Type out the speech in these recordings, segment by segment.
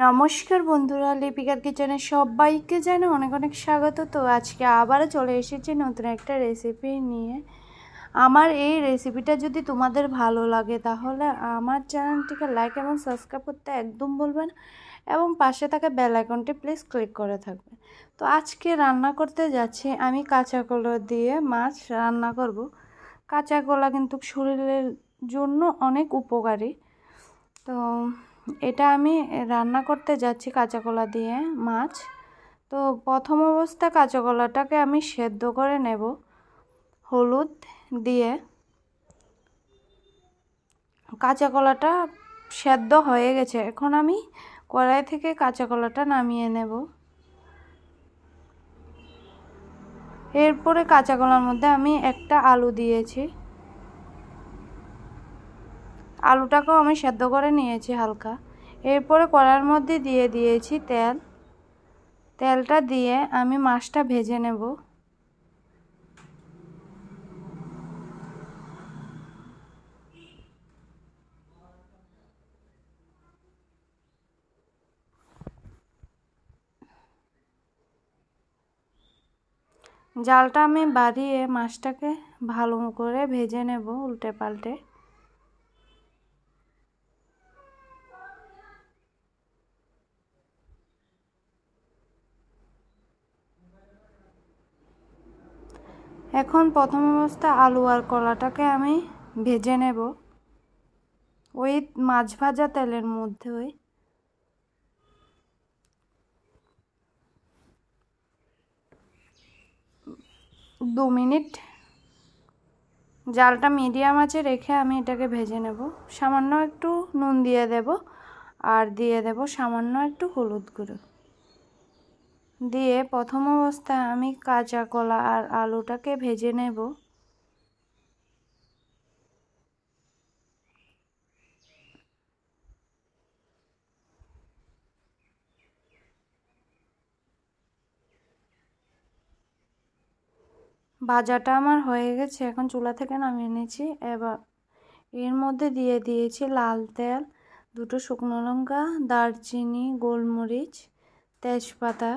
নমস্কার বন্ধুরা, লিপিকার কিচেনে সবাইকে জানাই অনেক অনেক স্বাগত। তো আজকে আবারও চলে এসেছি নতুন একটা রেসিপি নিয়ে। আমার এই রেসিপিটা যদি তোমাদের ভালো লাগে তাহলে আমার চ্যানেলটিকে লাইক এবং সাবস্ক্রাইব করতে একদম বলবেন এবং পাশে থাকা বেল আইকনটি প্লিজ ক্লিক করে থাকবেন। তো আজকে রান্না করতে যাচ্ছি আমি কাঁচা কলা দিয়ে মাছ রান্না করব। কাঁচা কলা কিন্তু শরীরের জন্য অনেক উপকারী। তো এটা আমি রান্না করতে যাচ্ছি কাঁচা কলা দিয়ে মাছ। তো প্রথম অবস্থা কাঁচা কলাটাকে আমি সেদ্ধ করে নেব হলুদ দিয়ে। কাঁচা কলাটা সেদ্ধ হয়ে গেছে, এখন আমি কড়াই থেকে কাঁচা কলাটা নামিয়ে নেব। এরপরে কাঁচা কলার মধ্যে আমি একটা আলু দিয়েছি, আলুটাকেও আমি সেদ্ধ করে নিয়েছি হালকা। এরপরে কড়াইয়ের মধ্যে দিয়ে দিয়েছি তেলটা দিয়ে আমি মাছটা ভেজে নেব। জালটা আমি বাড়িয়ে মাছটাকে ভালো করে ভেজে নেব উল্টে পাল্টে। এখন প্রথম অবস্থা আলু আর কলাটাকে আমি ভেজে নেব ওই মাছ ভাজা তেলের মধ্যে। ওই 2 মিনিট জালটা মিডিয়াম আঁচে রেখে আমি এটাকে ভেজে নেব। সামান্য একটু নুন দিয়ে দেব আর দিয়ে দেব সামান্য একটু হলুদ গুঁড়ো দিয়ে প্রথম অবস্থায় আমি কাঁচা কলা আর আলুটাকে ভেজে নেব। ভাজাটা আমার হয়ে গেছে, এখন চুলা থেকে নামিয়ে নিয়েছি। এবার এর মধ্যে দিয়ে দিয়েছি লাল তেল, 2টো শুকনো লঙ্কা, দারচিনি, গোলমরিচ, তেজপাতা।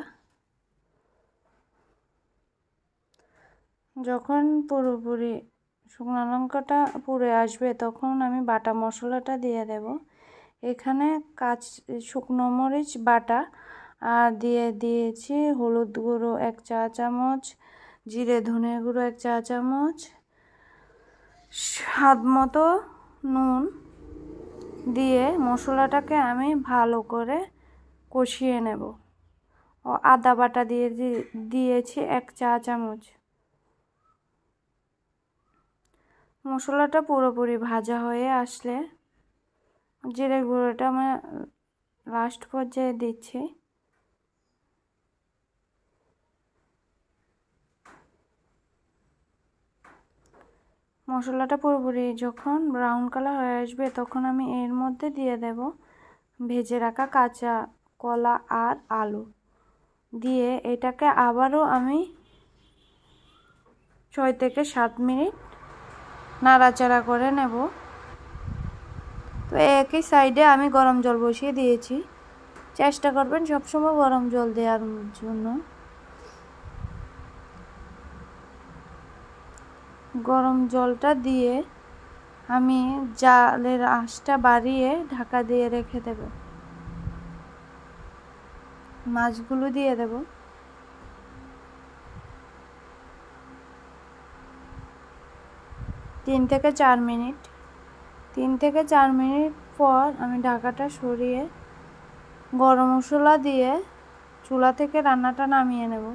যখন পুরোপুরি শুকনো লঙ্কাটা পুড়ে আসবে তখন আমি বাটা মশলাটা দিয়ে দেব। এখানে শুকনো মরিচ বাটা আর দিয়ে দিয়েছি হলুদ গুঁড়ো 1 চা চামচ, জিরে ধনে গুঁড়ো 1 চা চামচ, স্বাদ মতো নুন দিয়ে মশলাটাকে আমি ভালো করে কষিয়ে নেব। ও আদা বাটা দিয়েছি 1 চা চামচ। মশলাটা পুরোপুরি ভাজা হয়ে আসলে জিরে গুঁড়োটা আমি লাস্ট পর্যায়ে দিচ্ছি। মশলাটা পুরোপুরি যখন ব্রাউন কালার হয়ে আসবে তখন আমি এর মধ্যে দিয়ে দেব ভেজে রাখা কাঁচা কলা আর আলু দিয়ে এটাকে আবারও আমি 6 থেকে 7 মিনিট নাড়াচাড়া করে নেব। তো একই সাইডে আমি গরম জল বসিয়ে দিয়েছি। চেষ্টা করবেন সবসময় গরম জল দেওয়ার জন্য। গরম জলটা দিয়ে আমি জালের আঁচটা বাড়িয়ে ঢাকা দিয়ে রেখে দেব। মাছগুলো দিয়ে দেব। 3 থেকে 4 মিনিট। 3 থেকে 4 মিনিট পর আমি ঢাকাটা সরিয়ে গরম মশলা দিয়ে চুলা থেকে রান্নাটা নামিয়ে নেব।